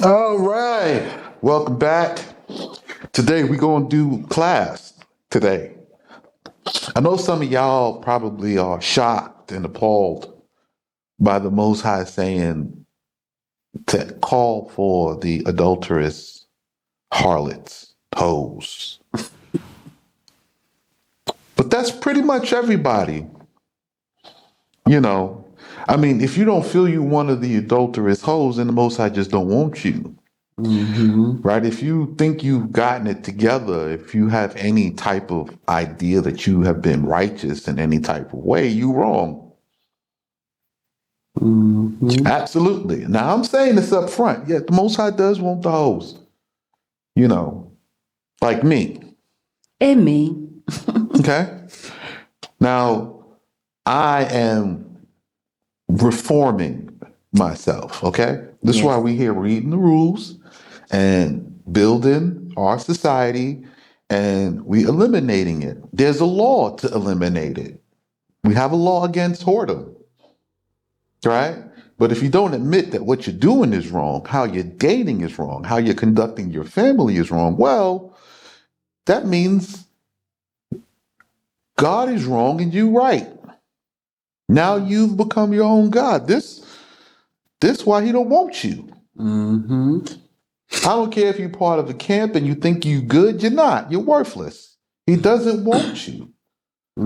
All right. Welcome back. Today we're going to do class today. I know some of y'all probably are shocked and appalled by the Most High saying to call for the adulterous harlots, hoes. But that's pretty much everybody. You know, I mean, if you don't feel you one of the adulterous hoes, then the Most High just don't want you. Right? If you think you've gotten it together, if you have any type of idea that you have been righteous in any type of way, you wrong. Absolutely. Now I'm saying this up front. Yeah, the Most High does want the hoes. You know, like me. Amen. Okay. Now I am reforming myself. Okay. This is why we here reading the rules and building our society, and we eliminating it. There's a law to eliminate it. We have a law against whoredom, right? But if you don't admit that what you're doing is wrong, how you're dating is wrong, how you're conducting your family is wrong, well, that means God is wrong and you right. Now you've become your own God. This why he don't want you. I don't care if you're part of a camp and you think you good, you're not. You're worthless. He doesn't want you.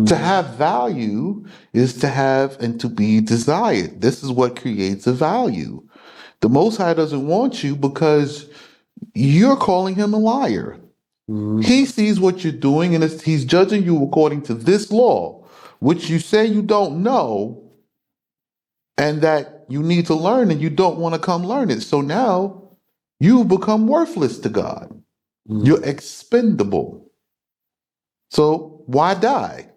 To have value is to have and to be desired. This is what creates a value. The Most High doesn't want you because you're calling him a liar. He sees what you're doing and he's judging you according to this law, which you say you don't know and that you need to learn and you don't want to come learn it. So now you've become worthless to God. You're expendable. So why die?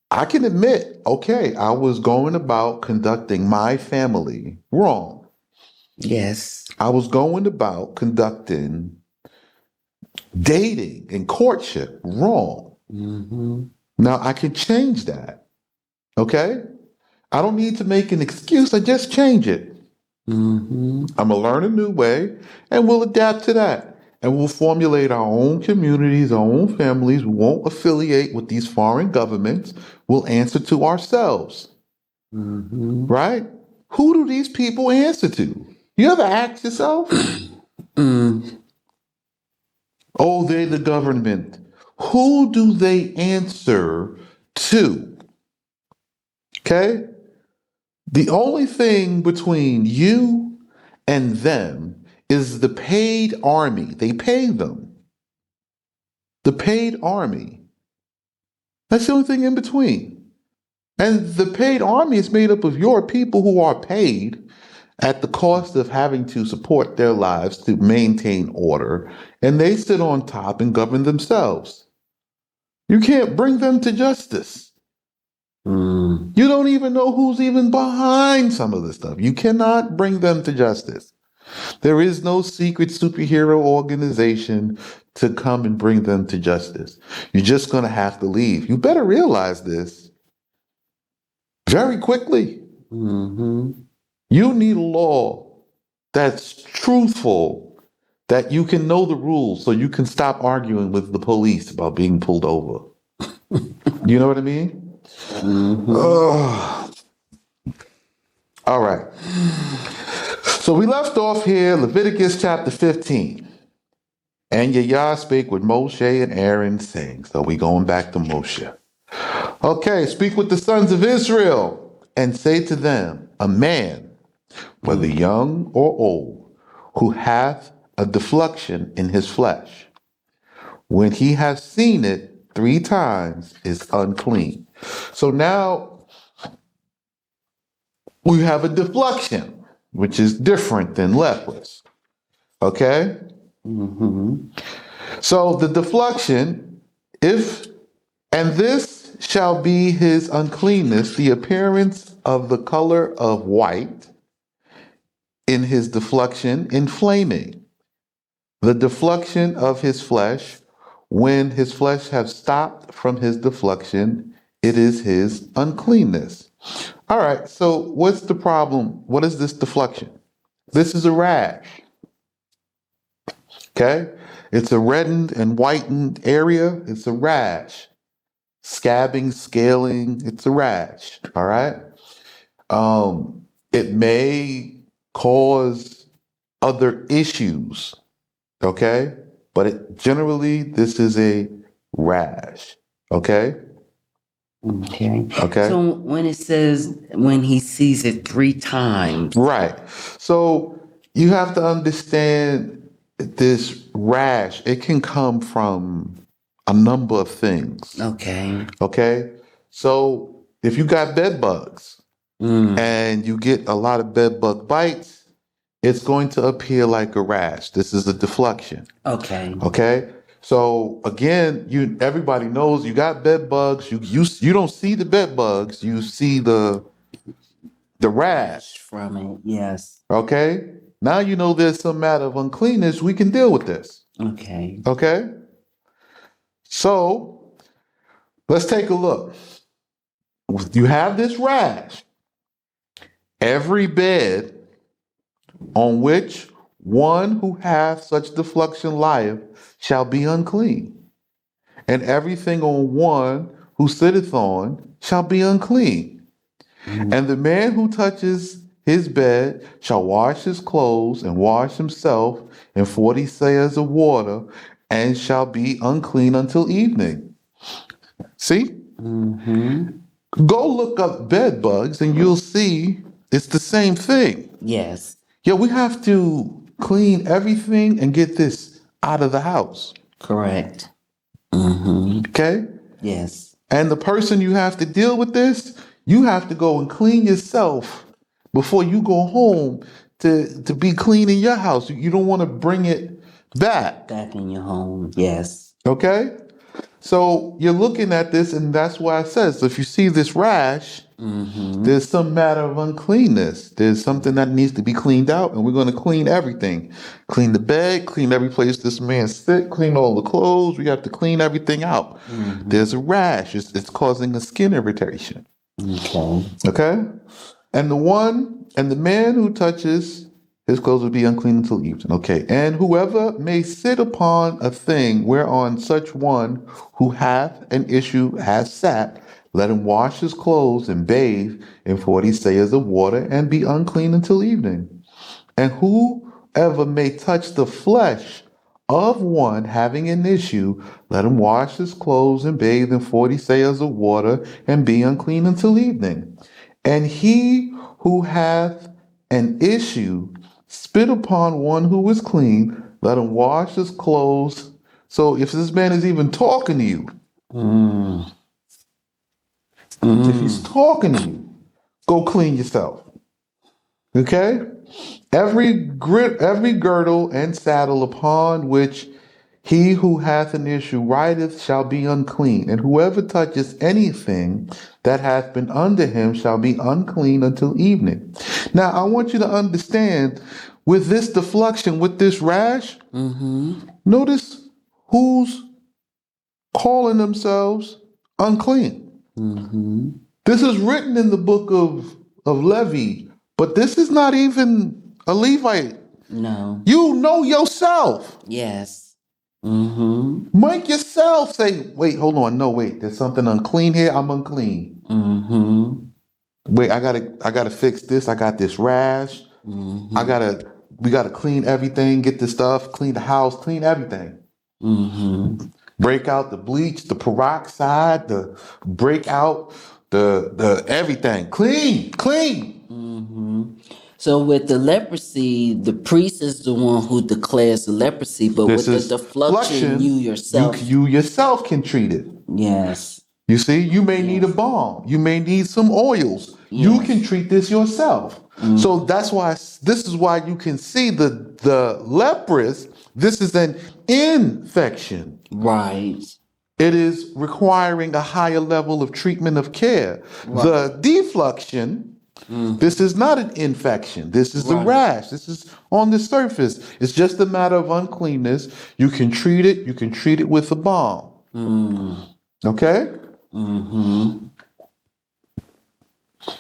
I can admit, okay, I was going about conducting my family wrong. Yes. I was going about conducting dating and courtship wrong. Now I can change that. Okay? I don't need to make an excuse. I just change it. I'm going to learn a new way and we'll adapt to that. And we'll formulate our own communities, our own families. We won't affiliate with these foreign governments. We'll answer to ourselves. Right? Who do these people answer to? You ever ask yourself? Oh, they're the government. Who do they answer to? Okay? The only thing between you and them is the paid army. They pay them. The paid army. That's the only thing in between. And the paid army is made up of your people who are paid at the cost of having to support their lives to maintain order. And they sit on top and govern themselves. You can't bring them to justice. You don't even know who's even behind some of this stuff. You cannot bring them to justice. There is no secret superhero organization to come and bring them to justice. You're just going to have to leave. You better realize this very quickly. You need a law that's truthful, that you can know the rules so you can stop arguing with the police about being pulled over. You know what I mean? All right. So we left off here, Leviticus chapter 15. And Yah spake with Moshe and Aaron, saying, so we going back to Moshe. Okay, speak with the sons of Israel and say to them, a man, whether young or old, who hath a deflection in his flesh, when he has seen it 3 times, is unclean. So now we have a deflection, which is different than leprous. Okay? So the deflection, and this shall be his uncleanness, the appearance of the color of white in his deflection, inflaming. The deflection of his flesh, when his flesh have stopped from his deflection, it is his uncleanness. All right, so what's the problem? What is this deflection? This is a rash. Okay? It's a reddened and whitened area. It's a rash. Scabbing, scaling, it's a rash. All right? It may cause other issues. Okay? But generally, this is a rash. Okay? Okay. Okay? So when it says when he sees it 3 times. Right. So you have to understand this rash, it can come from a number of things. Okay. Okay. So if you got bed bugs and you get a lot of bed bug bites, it's going to appear like a rash. This is a deflection. Okay. Okay. So again, everybody knows you got bed bugs. You don't see the bed bugs. You see the rash. From it, yes. Okay. Now you know there's some matter of uncleanness. We can deal with this. Okay. Okay. So let's take a look. You have this rash. Every bed on which one who hath such deflection lieth shall be unclean, and everything on one who sitteth on shall be unclean. And the man who touches his bed shall wash his clothes and wash himself in 40 seahs of water, and shall be unclean until evening. See? Go look up bed bugs and you'll see it's the same thing. Yes. Yeah, we have to clean everything and get this out of the house. Correct. Okay? Yes. And the person you have to deal with this, you have to go and clean yourself before you go home to be clean in your house. You don't want to bring it back. Back in your home. Yes. Okay? So you're looking at this, and that's why it says, if you see this rash, there's some matter of uncleanness. There's something that needs to be cleaned out, and we're going to clean everything. Clean the bed, clean every place this man sit, clean all the clothes. We have to clean everything out. There's a rash. It's causing a skin irritation. Okay. Okay? And the man who touches his clothes will be unclean until evening. Okay. And whoever may sit upon a thing whereon such one who hath an issue has sat, let him wash his clothes and bathe in 40 seahs of water and be unclean until evening. And whoever may touch the flesh of one having an issue, let him wash his clothes and bathe in 40 seahs of water and be unclean until evening. And he who hath an issue spit upon one who is clean, let him wash his clothes. So if this man is even talking to you, if he's talking to you, go clean yourself. Okay? Every girdle and saddle upon which he who hath an issue rideth shall be unclean, and whoever touches anything that hath been under him shall be unclean until evening. Now, I want you to understand, with this deflection, with this rash, notice who's calling themselves unclean. This is written in the book of Levi, but this is not even a Levite. No. You know yourself. Yes. Make yourself say, wait, hold on. No, wait, there's something unclean here. I'm unclean. Wait, I gotta fix this. I got this rash. We gotta clean everything, get the stuff, clean the house, clean everything. Break out the bleach, the peroxide, break out the everything. Clean. So with the leprosy, the priest is the one who declares the leprosy, but This with is the deflection, you yourself. You yourself can treat it. Yes. You see, you may need a balm. You may need some oils. You can treat this yourself. So that's why this is why you can see the leprous. This is an infection. Right. It is requiring a higher level of treatment of care. The deflection. This is not an infection. This is a rash. This is on the surface. It's just a matter of uncleanness. You can treat it. You can treat it with a balm. Okay? And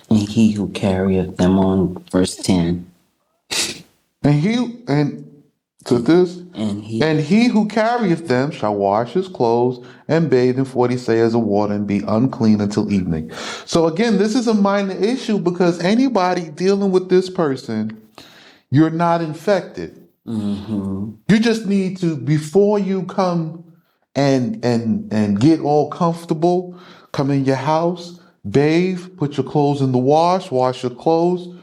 he who carrieth them on, verse 10. And So this, And and he who carrieth them shall wash his clothes and bathe in 40 seahs of water and be unclean until evening. So again, this is a minor issue because anybody dealing with this person, you're not infected. You just need to, before you come and get all comfortable, come in your house, bathe, put your clothes in the wash your clothes.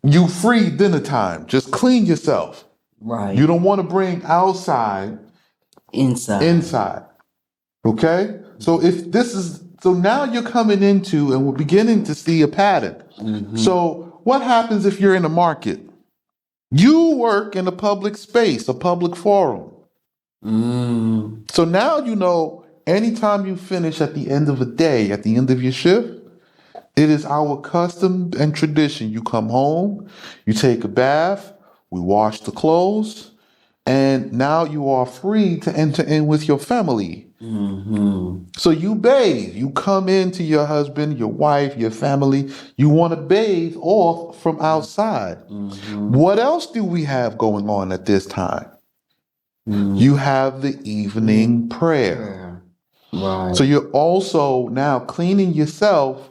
You free dinner time. Just clean yourself. right You don't want to bring outside inside. Okay? So if this is so now you're coming into and we're beginning to see a pattern. So what happens if you're in a market? You work in a public space, a public forum. So now you know anytime you finish at the end of a day, at the end of your shift, it is our custom and tradition. You come home, you take a bath, we wash the clothes, and now you are free to enter in with your family. So you bathe, you come into your husband, your wife, your family, you want to bathe off from outside. What else do we have going on at this time? You have the evening prayer. right So you're also now cleaning yourself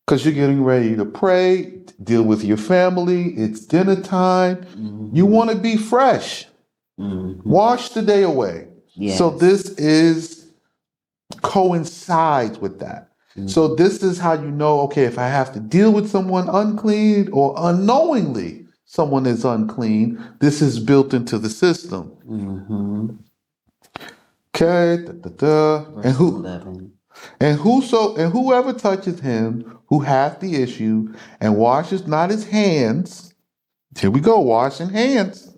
because you're getting ready to pray, deal with your family. It's dinner time. You want to be fresh. Wash the day away. Yes. So this is coincides with that. So this is how you know, okay, if I have to deal with someone unclean or unknowingly someone is unclean, this is built into the system. Okay. And who 11. and whoever touches him who hath the issue and washes not his hands, here we go, washing hands,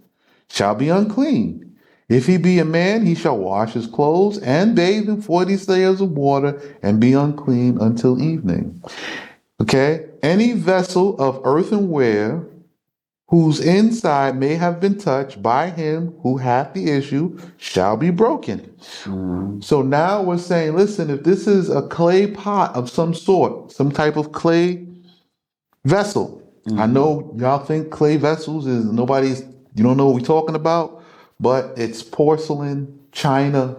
shall be unclean. If he be a man, he shall wash his clothes and bathe in 40 seahs of water and be unclean until evening. Okay? Any vessel of earthenware whose inside may have been touched by him who hath the issue shall be broken. So now we're saying, listen, if this is a clay pot of some sort, some type of clay vessel, I know y'all think clay vessels is you don't know what we're talking about, but it's porcelain, china,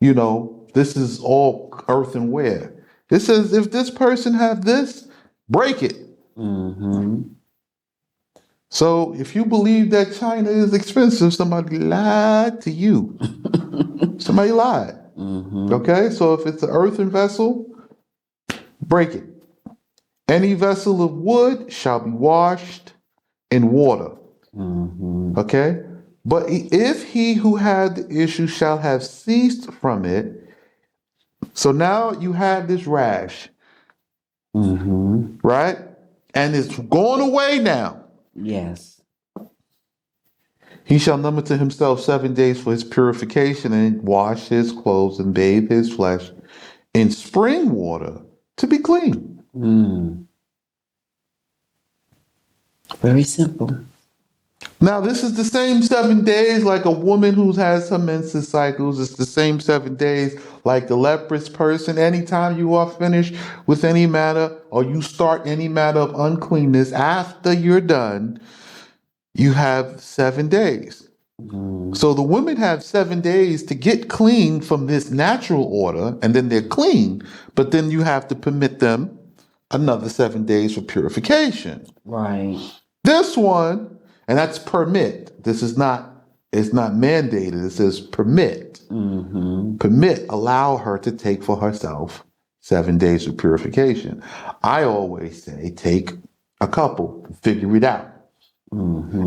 this is all earthenware. It says, if this person have this, break it. So if you believe that China is expensive, somebody lied to you. Somebody lied. Okay, so if it's an earthen vessel, break it. Any vessel of wood shall be washed in water. Okay, but if he who had the issue shall have ceased from it, so now you have this rash, right? And it's going away now. Yes. He shall number to himself 7 days for his purification and wash his clothes and bathe his flesh in spring water to be clean. Very simple. Now, this is the same 7 days like a woman who has her menstrual cycles. It's the same 7 days like the leprous person. Anytime you are finished with any matter or you start any matter of uncleanness, after you're done, you have 7 days. So the women have 7 days to get clean from this natural order, and then they're clean. But then you have to permit them another 7 days for purification. Right. This one, and that's permit. This is not, it's not mandated. It says permit. Permit, allow her to take for herself 7 days of purification. I always say take a couple, figure it out.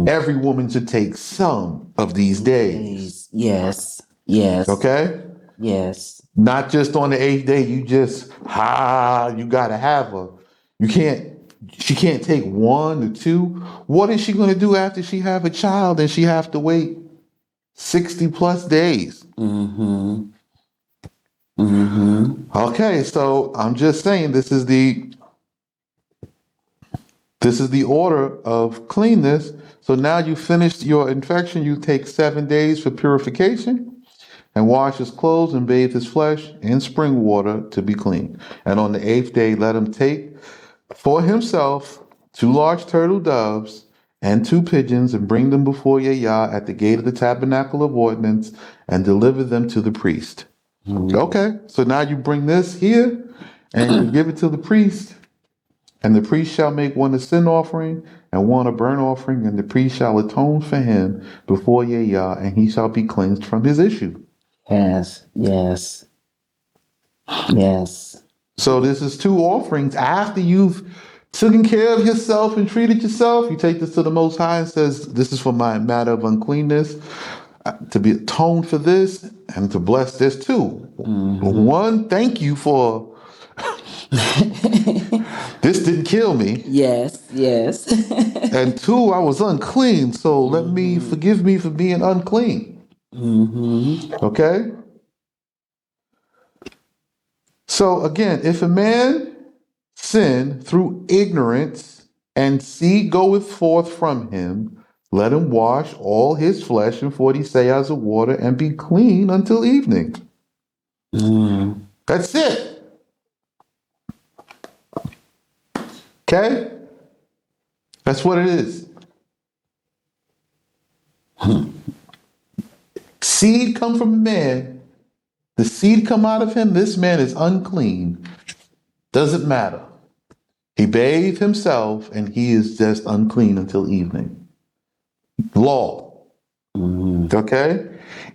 Every woman should take some of these days. Yes. Yes. Okay? Yes. Not just on the 8th day, you just, you gotta have her. She can't take 1 or 2. What is she gonna do after she have a child and she have to wait 60 plus days? Okay, so I'm just saying this is the order of cleanness. So now you finished your infection, you take 7 days for purification and wash his clothes and bathe his flesh in spring water to be clean. And on the 8th day, let him take for himself 2 large turtle doves and 2 pigeons, and bring them before Yah at the gate of the tabernacle of ordinance, and deliver them to the priest. Okay, so now you bring this here, and you give it to the priest, and the priest shall make one a sin offering and one a burnt offering, and the priest shall atone for him before Yah, and he shall be cleansed from his issue. Yes, yes, yes. So this is 2 offerings after you've taken care of yourself and treated yourself. You take this to the Most High and says, "This is for my matter of uncleanness, to be atoned for this, and to bless this too." One, thank you for this didn't kill me, Yes, yes. and 2, I was unclean, so let me forgive me for being unclean. Okay. So again, if a man sin through ignorance, and seed goeth forth from him, let him wash all his flesh in 40 seahs of water, and be clean until evening. That's it. Okay? That's what it is. Seed come from a man. The seed come out of him. This man is unclean. Doesn't matter. He bathed himself, and he is just unclean until evening. Law. Okay?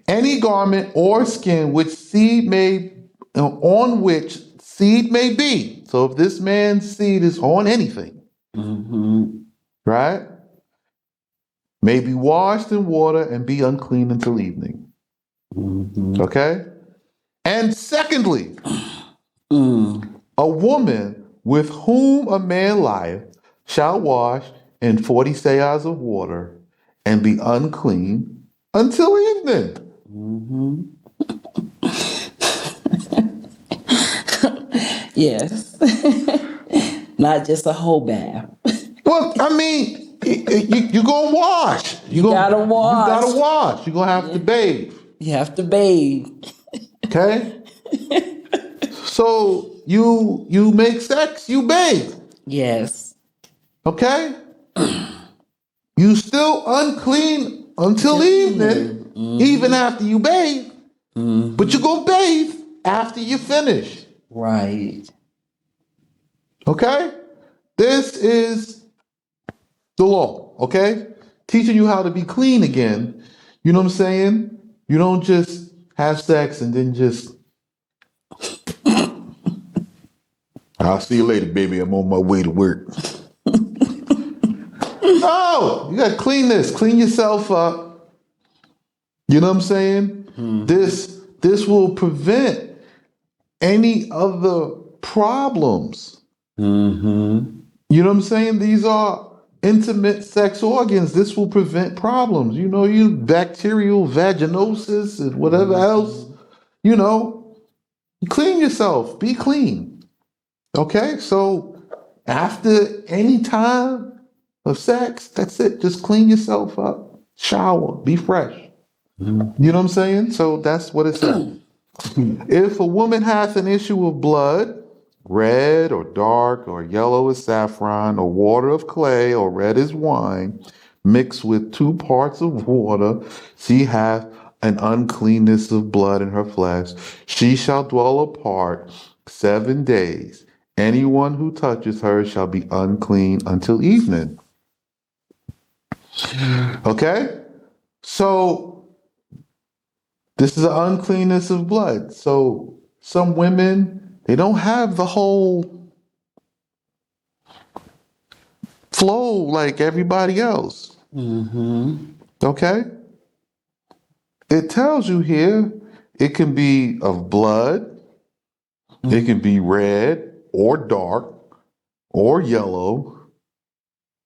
Any garment or skin which seed may on which seed may be. So if this man's seed is on anything, right? May be washed in water and be unclean until evening. Okay? And secondly, a woman with whom a man lieth shall wash in 40 seahs of water and be unclean until evening. Yes. Not just a whole bath. Well, I mean, you're going to wash. You gotta wash. You got to wash. You're going to have to bathe. You have to bathe. Okay? So you make sex, you bathe. Yes. Okay? You still unclean until evening, even after you bathe. But you're going to bathe after you finish. Right. Okay? This is the law. Okay? Teaching you how to be clean again. You know what I'm saying? You don't just have sex and then just, "I'll see you later, baby. I'm on my way to work." No, you got to clean this. Clean yourself up. You know what I'm saying? This will prevent any other problems. You know what I'm saying? These are intimate sex organs. This will prevent problems. You know, you bacterial vaginosis and whatever else. You know, you clean yourself. Be clean. Okay? So after any time of sex, that's it. Just clean yourself up. Shower. Be fresh. You know what I'm saying? So that's what it says. If a woman hath an issue of blood, red or dark or yellow as saffron, or water of clay, or red as wine, mixed with 2 parts of water, she hath an uncleanness of blood in her flesh. She shall dwell apart 7 days. Anyone who touches her shall be unclean until evening. Okay? So this is an uncleanness of blood. So some women, they don't have the whole flow like everybody else. Okay? It tells you here, it can be of blood, it can be red or dark or yellow,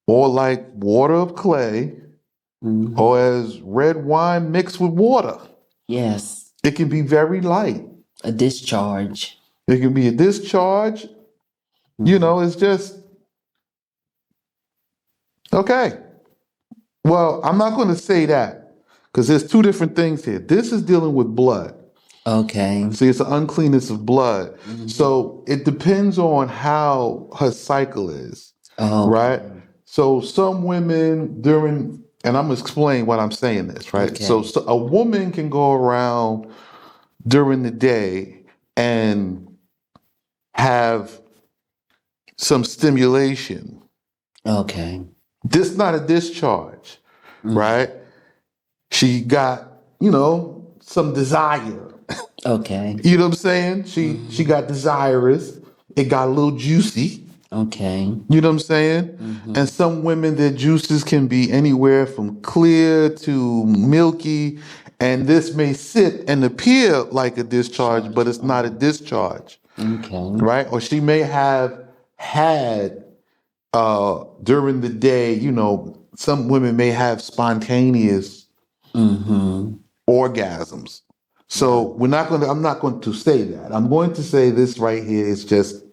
or like water of clay, or as red wine mixed with water. Yes. It can be very light. A discharge. It can be a discharge. You know, it's just, okay. Well, I'm not going to say that because there's 2 different things here. This is dealing with blood. Okay. See, it's an uncleanness of blood. So it depends on how her cycle is, Oh. right? So some women during, and I'm gonna explain what I'm saying this, right? So, Okay. so a woman can go around during the day and have some stimulation. Okay. This not a discharge, right? She got, some desire. Okay. You know what I'm saying? She got desirous. It got a little juicy. Okay. You know what I'm saying? And some women, their juices can be anywhere from clear to milky. And this may sit and appear like a discharge, but it's not a discharge, Okay. right? Or she may have had during the day, some women may have spontaneous orgasms. So I'm not going to say that. I'm going to say this right here is just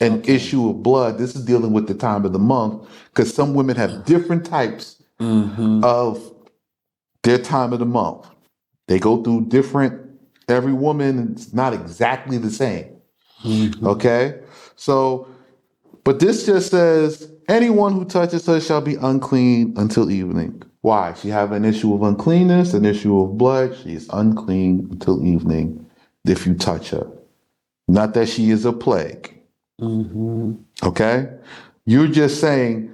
an Okay. issue of blood. This is dealing with the time of the month because some women have different types of their time of the month. They go through every woman is not exactly the same. Okay. So, but this just says anyone who touches her shall be unclean until evening. Why? She have an issue of uncleanness, an issue of blood. She is unclean until evening if you touch her. Not that she is a plague. Okay? You're just saying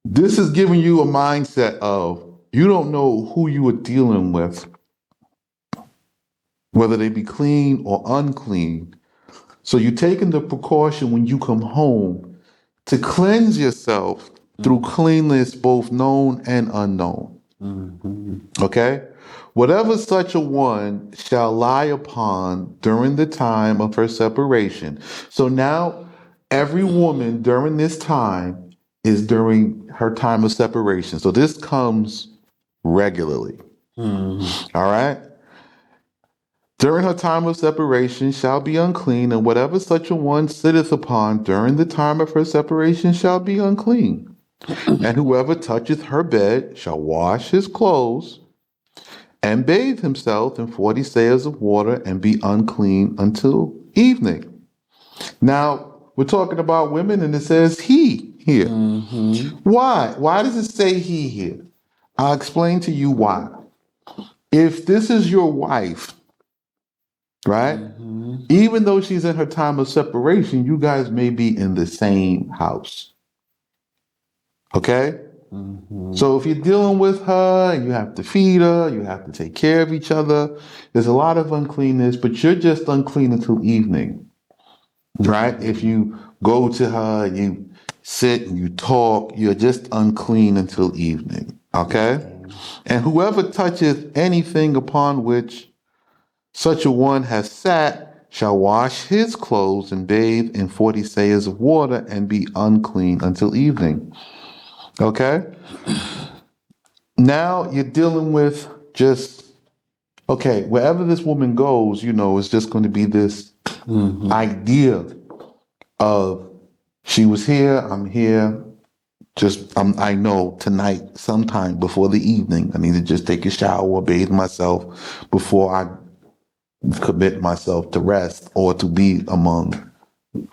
this is giving you a mindset of you don't know who you are dealing with, whether they be clean or unclean. So you're taking the precaution when you come home to cleanse yourself through cleanness, both known and unknown. Okay? Whatever such a one shall lie upon during the time of her separation. So now, every woman during this time is during her time of separation. So this comes regularly. All right? During her time of separation shall be unclean, and whatever such a one sitteth upon during the time of her separation shall be unclean. And whoever toucheth her bed shall wash his clothes and bathe himself in 40 seahs of water and be unclean until evening. Now, we're talking about women and it says he here. Why? Why does it say he here? I'll explain to you why. If this is your wife, right? Even though she's in her time of separation, you guys may be in the same house. Okay? So if you're dealing with her and you have to feed her, you have to take care of each other, there's a lot of uncleanness, but you're just unclean until evening, right? If you go to her and you sit and you talk, you're just unclean until evening, okay? And whoever toucheth anything upon which such a one has sat shall wash his clothes and bathe in 40 seahs of water and be unclean until evening. Okay? Now you're dealing with just, okay, wherever this woman goes, it's just going to be this idea of she was here, I'm here. I know tonight, sometime before the evening, I need to just take a shower, bathe myself before I commit myself to rest or to be among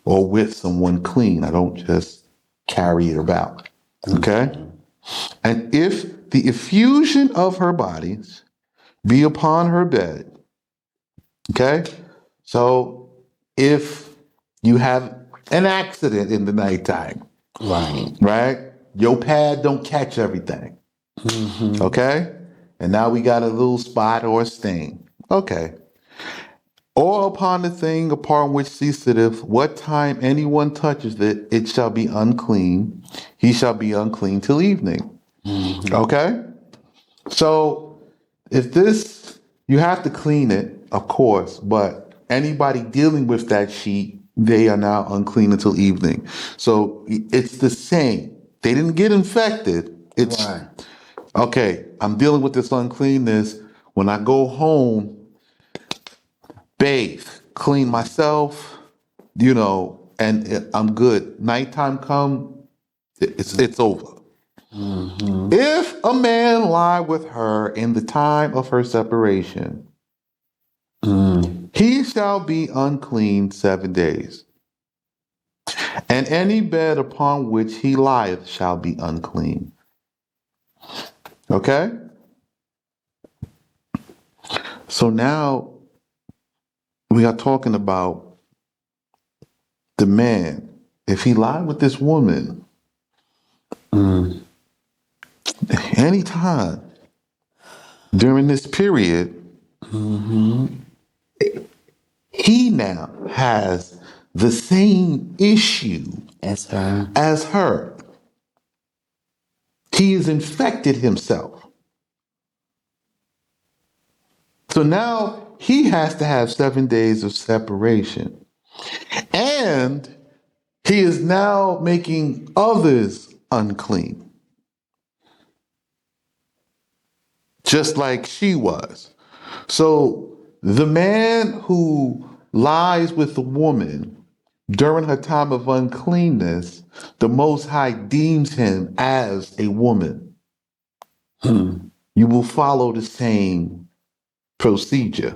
or with someone clean. I don't just carry it about. Okay? And if the effusion of her bodies be upon her bed, okay? So if you have an accident in the nighttime, Right. right? Your pad don't catch everything. Okay? And now we got a little spot or a stain. Okay. Or upon the thing upon which she sitteth, what time anyone touches it, it shall be unclean. He shall be unclean till evening. Okay? So if this, you have to clean it, of course, but anybody dealing with that sheet, they are now unclean until evening. So it's the same. They didn't get infected. It's Right. okay. I'm dealing with this uncleanness. When I go home, bathe, clean myself, and I'm good. Nighttime come, it's over. If a man lie with her in the time of her separation, he shall be unclean 7 days. And any bed upon which he lieth shall be unclean. Okay? So now we are talking about the man. If he lied with this woman anytime during this period, he now has the same issue As her. as her. He has infected himself. So now he has to have 7 days of separation. And he is now making others unclean, just like she was. So the man who lies with the woman during her time of uncleanness, the Most High deems him as a woman. You will follow the same procedure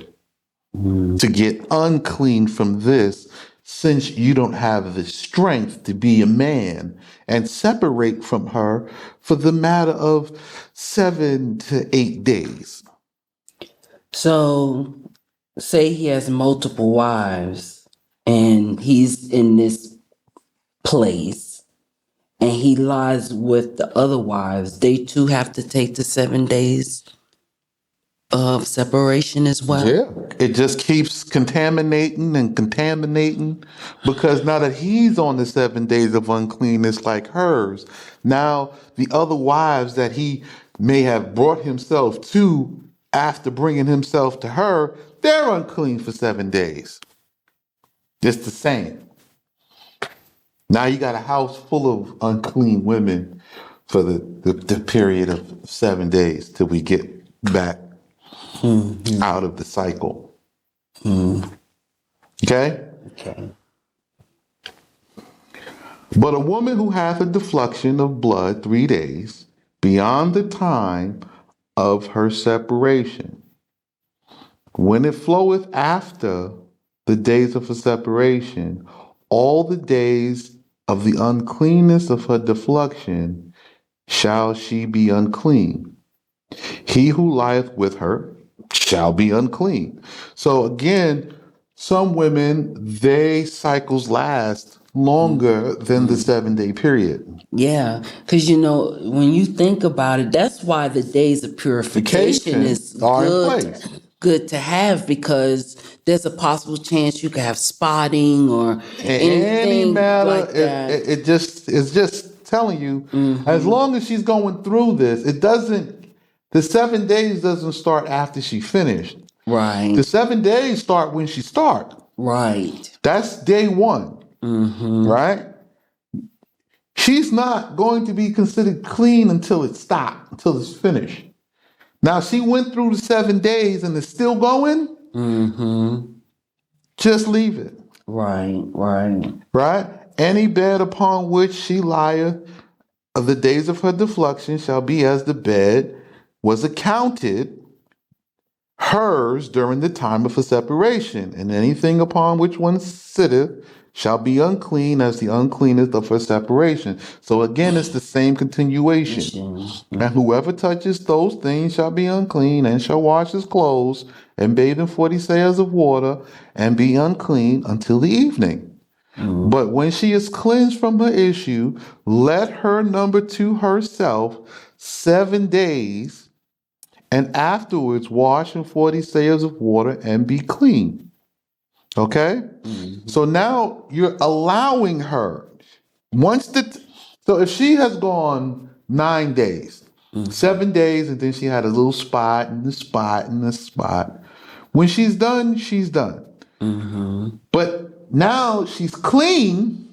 to get unclean from this, since you don't have the strength to be a man and separate from her for the matter of 7 to 8 days. So, say he has multiple wives and he's in this place and he lies with the other wives, they too have to take the 7 days of separation as well? Yeah. It just keeps contaminating and contaminating, because now that he's on the 7 days of uncleanness like hers, now the other wives that he may have brought himself to after bringing himself to her, they're unclean for 7 days. It's the same. Now you got a house full of unclean women for the period of 7 days till we get back out of the cycle. Okay? Okay. But a woman who hath a defluxion of blood 3 days beyond the time of her separation, when it floweth after the days of her separation, all the days of the uncleanness of her defluxion shall she be unclean. He who lieth with her shall be unclean. So again, some women, they cycles last longer than the 7 day period. Yeah, because when you think about it, that's why the days of purification is Are in place. good to have, because there's a possible chance you could have spotting or Any anything matter, like that. it's just telling you, as long as she's going through this, the 7 days doesn't start after she finished. Right, The 7 days start when she start. right. That's day one, right? She's not going to be considered clean until it stopped, until it's finished. Now, she went through the 7 days and it's still going, just leave it. Right, right. Right? Any bed upon which she lieth of the days of her defluxion shall be as the bed was accounted hers during the time of her separation, and anything upon which one sitteth shall be unclean as the uncleanness of her separation. So again, it's the same continuation. And whoever touches those things shall be unclean, and shall wash his clothes, and bathe in 40 seahs of water, and be unclean until the evening. But when she is cleansed from her issue, let her number to herself 7 days, and afterwards wash in 40 seahs of water and be clean. Okay? So now you're allowing her, so if she has gone 9 days, 7 days, and then she had a little spot and a spot and a spot, when she's done, she's done. But now she's clean,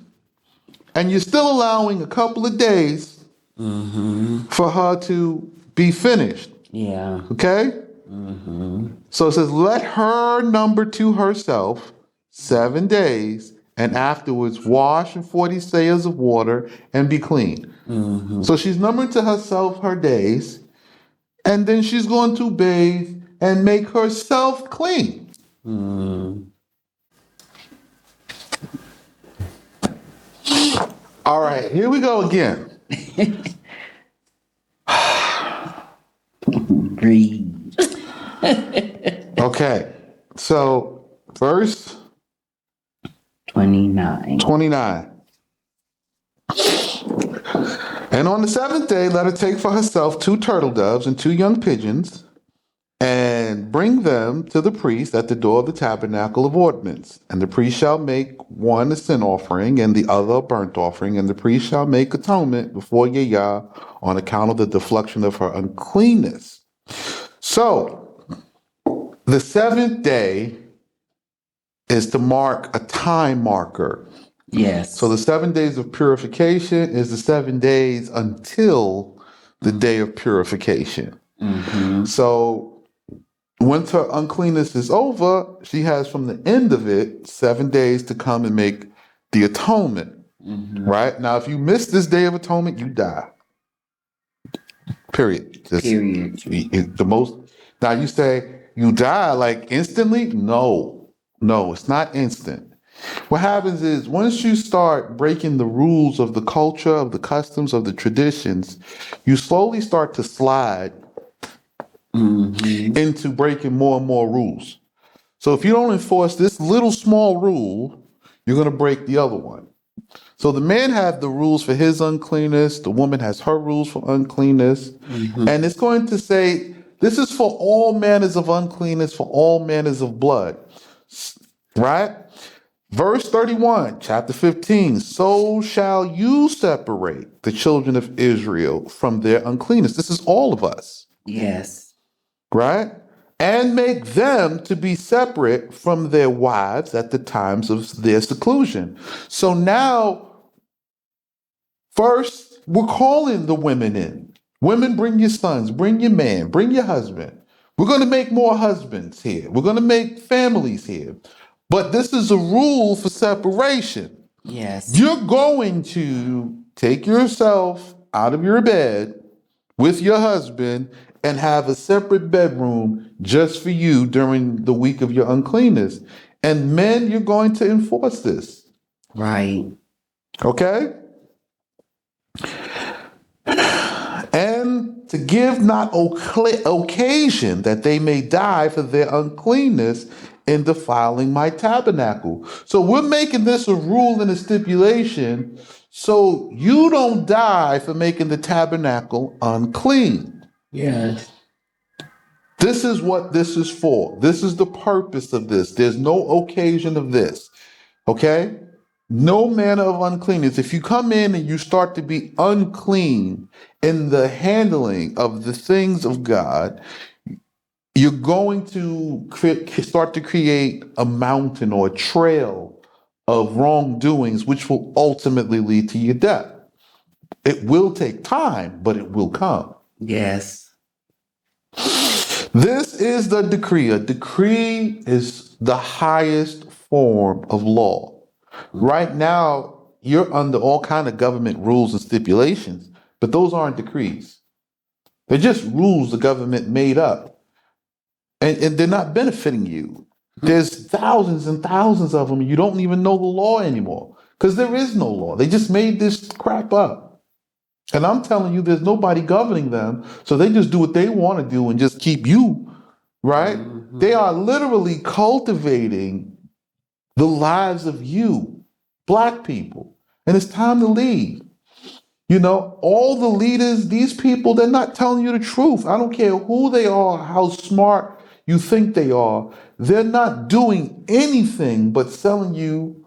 and you're still allowing a couple of days for her to be finished. Yeah. Okay? So it says, let her number to herself 7 days, and afterwards wash in 40 seahs of water and be clean. So she's numbering to herself her days, and then she's going to bathe and make herself clean. All right, here we go again. Breathe. Okay, so verse 29. 29. And on the seventh day, let her take for herself 2 turtle doves and 2 young pigeons, and bring them to the priest at the door of the tabernacle of ordinance. And the priest shall make one a sin offering and the other a burnt offering. And the priest shall make atonement before Yah on account of the deflection of her uncleanness. So, the seventh day is to mark a time marker. Yes. So the 7 days of purification is the 7 days until the day of purification. Mm-hmm. So once her uncleanness is over, she has from the end of it 7 days to come and make the atonement. Mm-hmm. Right? Now, if you miss this day of atonement, you die. Period. Period. The most. Now you say you die like instantly? No, it's not instant. What happens is once you start breaking the rules of the culture, of the customs, of the traditions, you slowly start to slide into breaking more and more rules. So if you don't enforce this little small rule, you're going to break the other one. So the man has the rules for his uncleanness, the woman has her rules for uncleanness, and it's going to say, this is for all manners of uncleanness, for all manners of blood. Right? Verse 31, chapter 15. So shall you separate the children of Israel from their uncleanness. This is all of us. Yes. Right? And make them to be separate from their wives at the times of their seclusion. So now, first, we're calling the women in. Women, bring your sons, bring your man, bring your husband. We're going to make more husbands here. We're going to make families here. But this is a rule for separation. Yes. You're going to take yourself out of your bed with your husband and have a separate bedroom just for you during the week of your uncleanness. And men, you're going to enforce this. Right. Okay? And to give not occasion that they may die for their uncleanness in defiling my tabernacle. So we're making this a rule and a stipulation so you don't die for making the tabernacle unclean. Yes. This is what this is for. This is the purpose of this. There's no occasion of this. Okay? No manner of uncleanness. If you come in and you start to be unclean in the handling of the things of God, you're going to start to create a mountain or a trail of wrongdoings, which will ultimately lead to your death. It will take time, but it will come. Yes. This is the decree. A decree is the highest form of law. Right now, you're under all kind of government rules and stipulations, but those aren't decrees. They're just rules the government made up, and they're not benefiting you. There's thousands and thousands of them. And you don't even know the law anymore because there is no law. They just made this crap up. And I'm telling you, there's nobody governing them. So they just do what they want to do and just keep you, right? They are literally cultivating the lives of you, Black people. And it's time to leave. You know, all the leaders, these people, they're not telling you the truth. I don't care who they are, how smart you think they are. They're not doing anything but selling you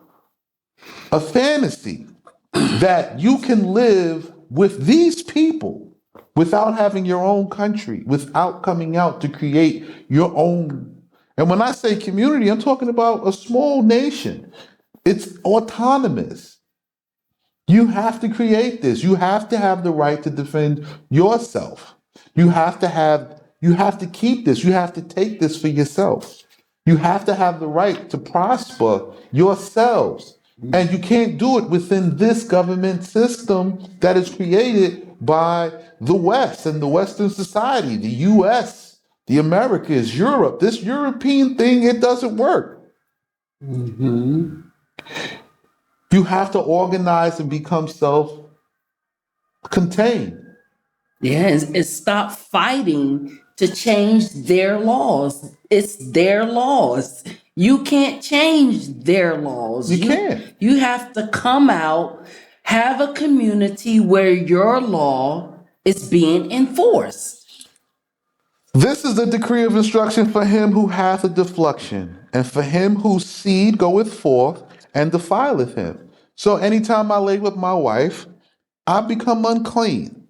a fantasy that you can live with these people without having your own country, without coming out to create your own. And when I say community, I'm talking about a small nation. It's autonomous. You have to create this. You have to have the right to defend yourself. You have to keep this. You have to take this for yourself. You have to have the right to prosper yourselves. And you can't do it within this government system that is created by the West and the Western society, the US, the Americas, Europe. This European thing, it doesn't work. You have to organize and become self-contained. Yeah, and stop fighting to change their laws. It's their laws. You can't change their laws. You can't. You have to come out, have a community where your law is being enforced. This is the decree of instruction for him who hath a deflection, and for him whose seed goeth forth and defileth him. So anytime I lay with my wife, I become unclean.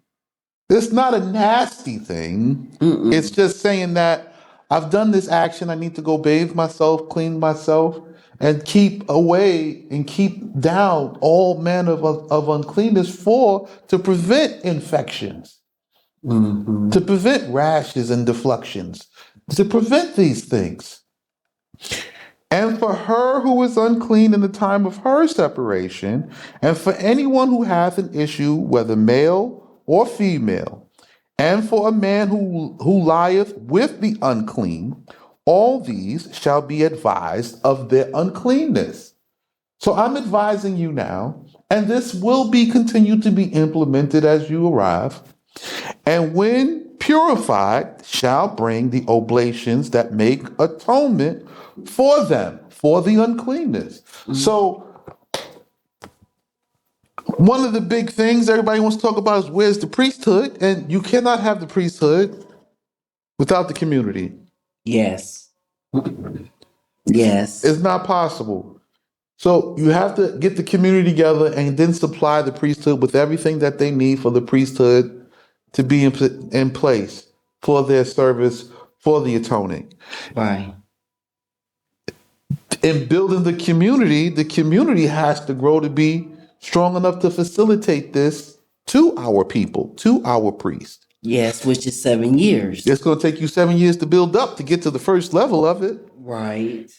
It's not a nasty thing. It's just saying that I've done this action. I need to go bathe myself, clean myself, and keep away and keep down all manner of uncleanness to prevent infections, to prevent rashes and deflections, to prevent these things. And for her who is unclean in the time of her separation, and for anyone who hath an issue, whether male or female, and for a man who lieth with the unclean, all these shall be advised of their uncleanness. So I'm advising you now, and this will be continued to be implemented as you arrive. And when purified, shall bring the oblations that make atonement for them, for the uncleanness. So one of the big things everybody wants to talk about is where's the priesthood, and you cannot have the priesthood without the community. Yes. Yes. It's not possible. So you have to get the community together and then supply the priesthood with everything that they need for the priesthood to be in place for their service for the atoning. Right. In building the community has to grow to be strong enough to facilitate this to our people, to our priests. Yes, which is 7 years. It's going to take you 7 years to build up to get to the first level of it. Right.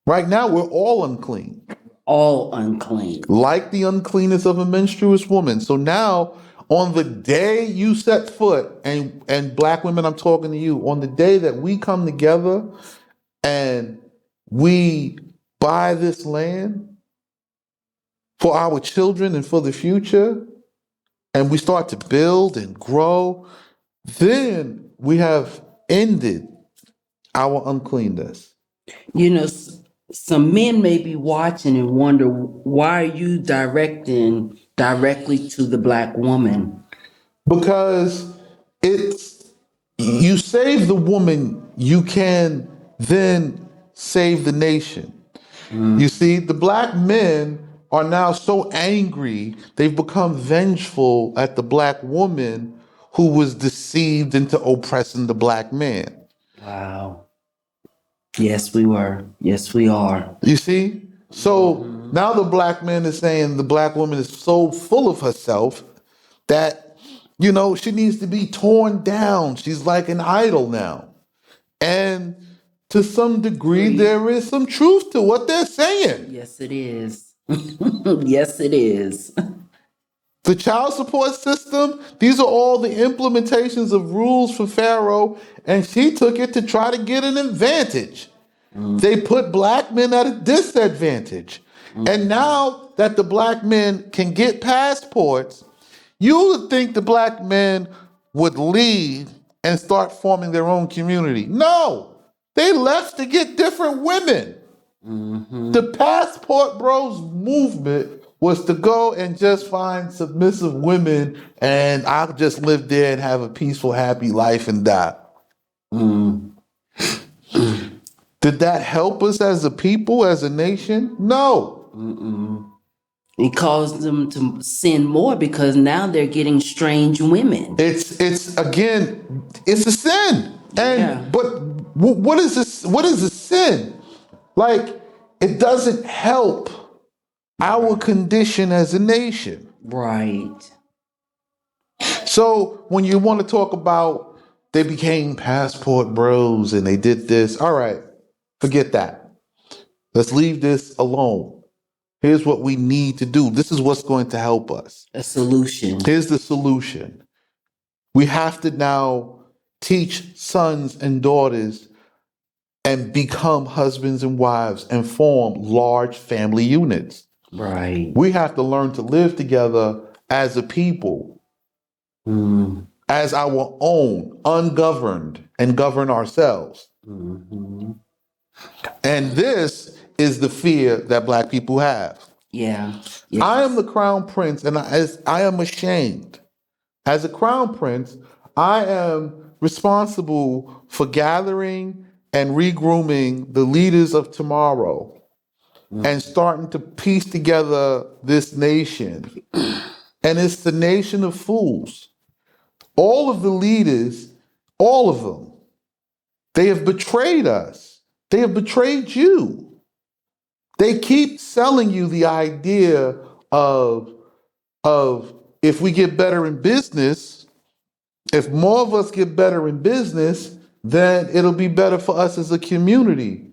Right now, we're all unclean. All unclean. Like the uncleanness of a menstruous woman. So now, on the day you set foot, and black women, I'm talking to you, on the day that we come together and we buy this land for our children and for the future, and we start to build and grow, then we have ended our uncleanness. You know, some men may be watching and wonder, why are you directing directly to the black woman? Because you save the woman, you can then save the nation. You see, the black men are now so angry, they've become vengeful at the black woman who was deceived into oppressing the black man. Wow. Yes, we were. Yes, we are. You see? So now the black man is saying the black woman is so full of herself that, she needs to be torn down. She's like an idol now. And to some degree, there is some truth to what they're saying. Yes, it is. Yes, it is. The child support system, these are all the implementations of rules for Pharaoh, and she took it to try to get an advantage. They put black men at a disadvantage. And now that the black men can get passports, you would think the black men would leave and start forming their own community. No, they left to get different women. The Passport Bros movement was to go and just find submissive women, and I'll just live there and have a peaceful, happy life and die. Did that help us as a people, as a nation? No. It caused them to sin more because now they're getting strange women. It's a sin. But what is this? What is a sin? Like, it doesn't help our condition as a nation. Right. So when you want to talk about they became passport bros and they did this, all right, forget that. Let's leave this alone. Here's what we need to do. This is what's going to help us. A solution. Here's the solution. We have to now teach sons and daughters and become husbands and wives and form large family units. Right. We have to learn to live together as a people, Mm. as our own, ungoverned, and govern ourselves. Mm-hmm. And this is the fear that Black people have. Yeah. I am Yes. the crown prince, and I am ashamed. As a crown prince, I am responsible for gathering and regrooming the leaders of tomorrow and starting to piece together this nation. And it's the nation of fools. All of the leaders, all of them, they have betrayed us. They have betrayed you. They keep selling you the idea of, of if we get better in business, if more of us get better in business, then it'll be better for us as a community.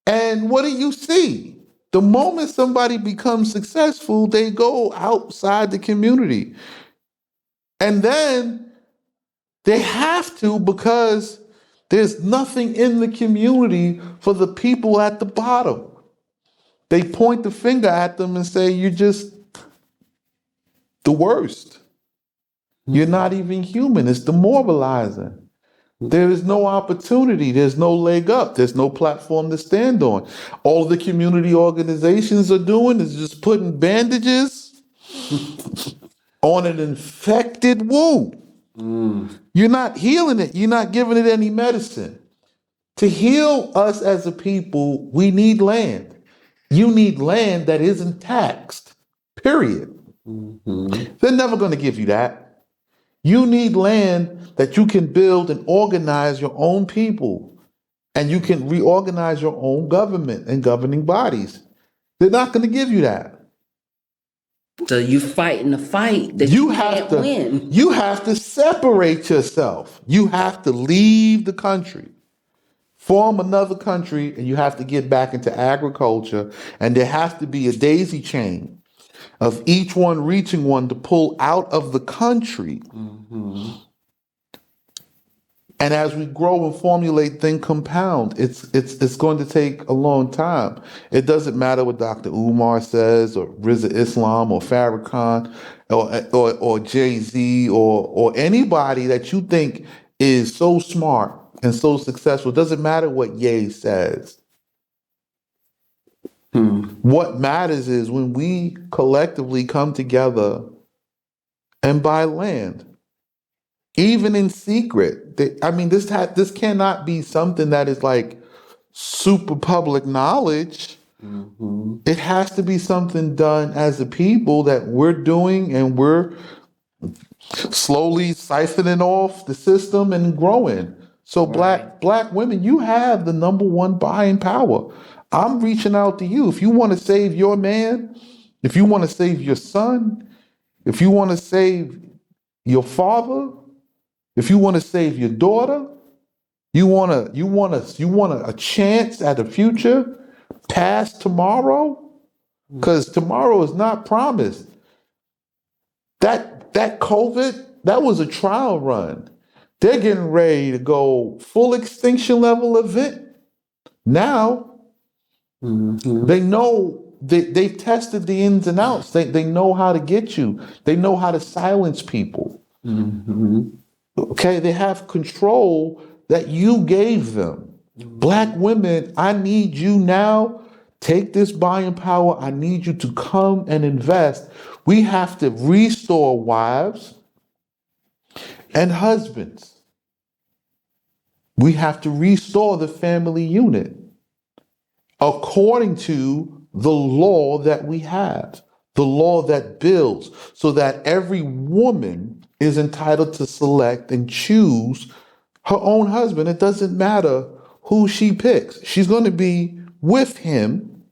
And what do you see? The moment somebody becomes successful, they go outside the community. And then they have to because there's nothing in the community for the people at the bottom. They point the finger at them and say, you're just the worst. You're not even human. It's demoralizing. There is no opportunity. There's no leg up. There's no platform to stand on. All the community organizations are doing is just putting bandages on an infected wound. Mm. You're not healing it. You're not giving it any medicine. To heal us as a people, we need land. You need land that isn't taxed, period. Mm-hmm. They're never going to give you that. You need land that you can build and organize your own people, and you can reorganize your own government and governing bodies. They're not going to give you that. So you fighting a fight that You you have can't to win. you have to separate yourself. You have to leave the country. Form another country, and you have to get back into agriculture, and there has to be a daisy chain of each one reaching one to pull out of the country. Mm-hmm. And as we grow and formulate, then compound. It's going to take a long time. It doesn't matter what Dr. Umar says, or Riza Islam, or Farrakhan, or Jay Z, or anybody that you think is so smart and so successful. It doesn't matter what Ye says. Mm. What matters is when we collectively come together and buy land, even in secret. I mean, this cannot be something that is like super public knowledge. Mm-hmm. It has to be something done as a people that we're doing, and we're slowly siphoning off the system and growing. So Right. black women, you have the number one buying power. I'm reaching out to you. If you want to save your man, if you want to save your son, if you want to save your father, if you want to save your daughter, you want a chance at a future past tomorrow, because tomorrow is not promised. That COVID, that was a trial run. They're getting ready to go full extinction level event. Now Mm-hmm. they know they've tested the ins and outs. They know how to get you. They know how to silence people. Mm-hmm. Okay, they have control that you gave them. Black women, I need you now. Take this buying power. I need you to come and invest. We have to restore wives and husbands. We have to restore the family unit according to the law that we have, the law that builds, so that every woman is entitled to select and choose her own husband. It doesn't matter who she picks. She's going to be with him,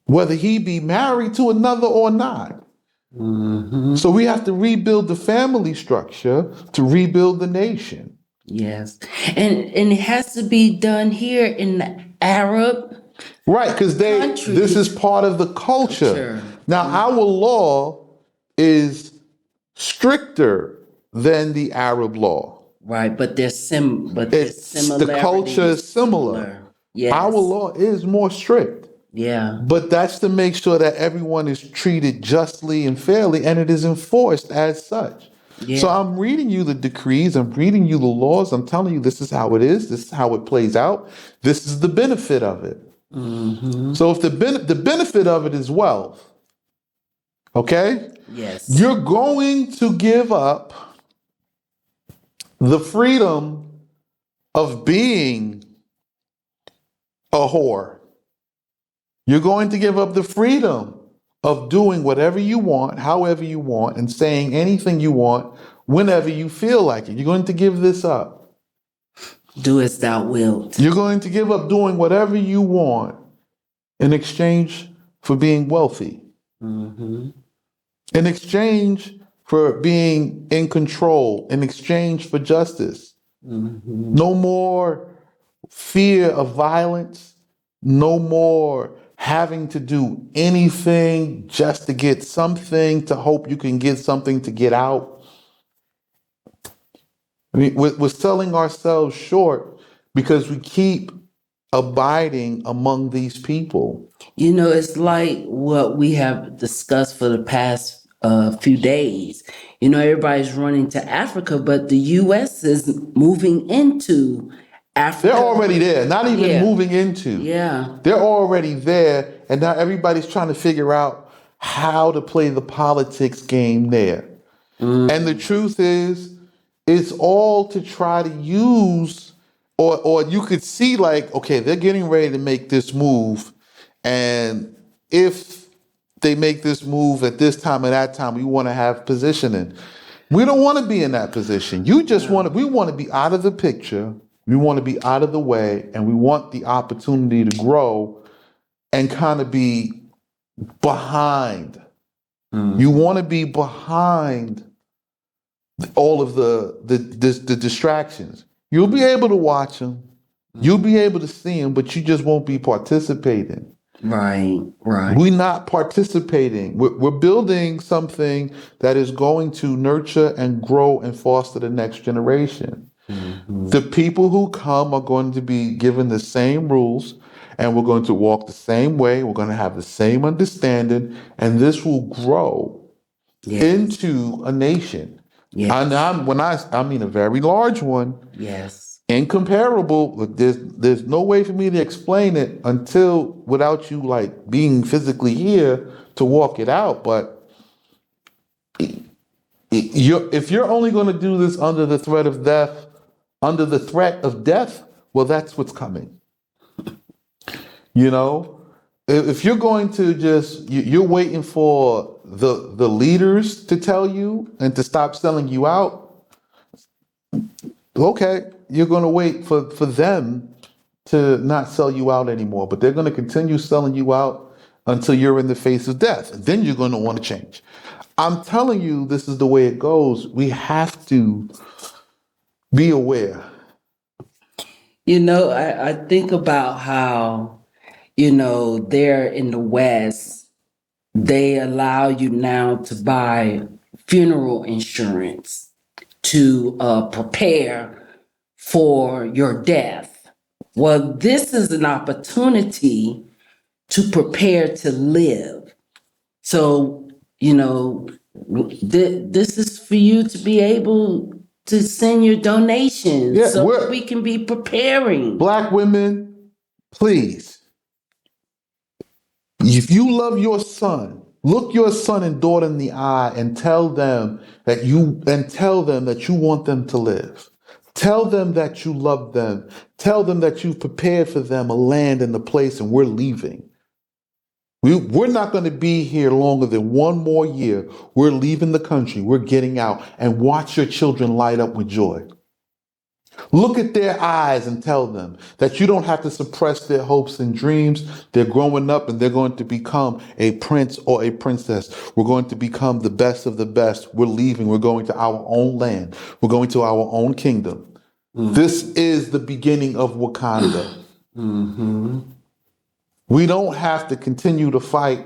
whether he be married to another or not. Mm-hmm. So we have to rebuild the family structure to rebuild the nation. Yes. And it has to be done here in the Arab Right, because country. this is part of the culture. Now, our law is stricter than the Arab law. Right, but there's The culture is similar. Yes. Our law is more strict. Yeah. But that's to make sure that everyone is treated justly and fairly, and it is enforced as such. So Yeah. I'm reading you the decrees, I'm reading you the laws, I'm telling you this is how it is, this is how it plays out, this is the benefit of it. Mm-hmm. So if the benefit of it is wealth, okay, Yes. you're going to give up the freedom of being a whore. You're going to give up the freedom of doing whatever you want, however you want, and saying anything you want whenever you feel like it. You're going to give this up. Do as thou wilt. You're going to give up doing whatever you want in exchange for being wealthy, Mm-hmm. in exchange for being in control, in exchange for justice. Mm-hmm. No more fear of violence, no more having to do anything just to get something to hope you can get something to get out. I mean, we're selling ourselves short because we keep abiding among these people. You know, it's like what we have discussed for the past few days. You know, everybody's running to Africa, but the U.S. is moving into They're Africa. already there, not even Yeah. moving into. Yeah. They're already there, and now everybody's trying to figure out how to play the politics game there. And the Mm. truth is, it's all to try to use, or you could see like, okay, they're getting ready to make this move, and if they make this move at this time or that time, we want to have positioning. We don't want to be in that position. You just want to. No. We want to be out of the picture. We want to be out of the way, and we want the opportunity to grow and kind of be behind. You Mm. want to be behind all of the distractions. You'll be able to watch them. You'll be able to see them, but you just won't be participating. Right. Right. We're not participating. We're building something that is going to nurture and grow and foster the next generation. Mm-hmm. The people who come are going to be given the same rules, and we're going to walk the same way. We're going to have the same understanding, and this will grow Yes. into a nation. And Yes. I mean a very large one, Yes. incomparable. But there's no way for me to explain it until without you like being physically here to walk it out. But if you're only going to do this under the threat of death, under the threat of death, well, that's what's coming. You know, if you're going to just you're waiting for the leaders to tell you and to stop selling you out. Okay, you're going to wait for them to not sell you out anymore, but they're going to continue selling you out until you're in the face of death. And then you're going to want to change. I'm telling you, this is the way it goes. We have to be aware. You know, I think about how, you know, there in the West, they allow you now to buy funeral insurance to prepare for your death. Well, this is an opportunity to prepare to live. So, you know, this is for you to be able to send your donations Yeah, so that we can be preparing. Black women, please. If you love your son, look your son and daughter in the eye and tell them that you want them to live. Tell them that you love them. Tell them that you've prepared for them a land and a place, and we're leaving. We're not going to be here longer than one more year. We're leaving the country. We're getting out, and watch your children light up with joy. Look at their eyes and tell them that you don't have to suppress their hopes and dreams. They're growing up and they're going to become a prince or a princess. We're going to become the best of the best. We're leaving. We're going to our own land. We're going to our own kingdom. This is the beginning of Wakanda. Mm-hmm. We don't have to continue to fight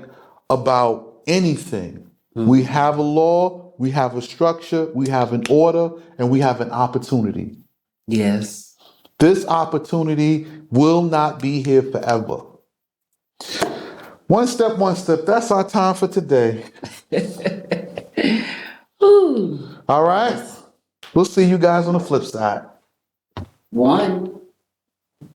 about anything. Mm-hmm. We have a law, we have a structure, we have an order, and we have an opportunity. Yes. This opportunity will not be here forever. One step, one step. That's our time for today. Ooh. All right. We'll see you guys on the flip side. One.